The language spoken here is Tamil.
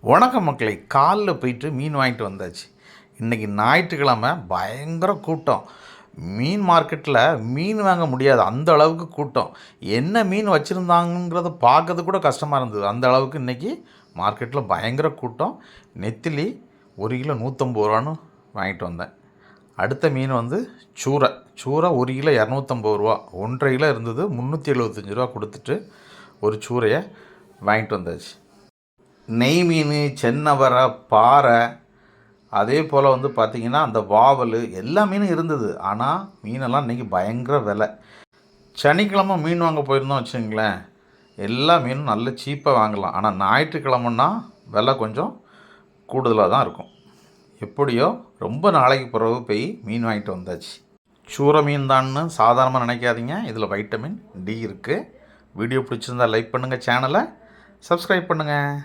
வணக்கம் மக்களை, காலில் போயிட்டு மீன் வாங்கிட்டு வந்தாச்சு. இன்றைக்கி ஞாயிற்றுக்கிழமை பயங்கர கூட்டம். மீன் மார்க்கெட்டில் மீன் வாங்க முடியாது, அந்த அளவுக்கு கூட்டம். என்ன மீன் வச்சுருந்தாங்கிறத பார்க்கறது கூட கஷ்டமாக இருந்தது. அந்த அளவுக்கு இன்றைக்கி மார்க்கெட்டில் பயங்கர கூட்டம். நெத்திலி 1 கிலோ 150 ரூபான்னு வாங்கிட்டு வந்தேன். அடுத்த மீன் சூரை. 1 கிலோ 250 ரூபா. 1,5 கிலோ இருந்தது, 375 ரூபா கொடுத்துட்டு ஒரு சூரையை வாங்கிட்டு வந்தாச்சு. நெய் மீன், சென்னவரை, பாறை, அதே போல் பார்த்திங்கன்னா அந்த வாவல் எல்லா மீனும் இருந்தது. ஆனால் மீனெல்லாம் இன்றைக்கி பயங்கர விலை. சனிக்கிழமை மீன் வாங்க போயிருந்தோம் வச்சுங்களேன், எல்லா மீனும் நல்ல சீப்பாக வாங்கலாம். ஆனால் ஞாயிற்றுக்கிழமைன்னா விலை கொஞ்சம் கூடுதலாக தான் இருக்கும். எப்படியோ ரொம்ப நாளைக்கு பிறகு போய் மீன் வாங்கிட்டு வந்தாச்சு. சூரை மீன் தான்னு சாதாரணமாக நினைக்காதீங்க, இதில் வைட்டமின் டி இருக்குது. வீடியோ பிடிச்சிருந்தால் லைக் பண்ணுங்கள், சேனலை சப்ஸ்கிரைப் பண்ணுங்கள்.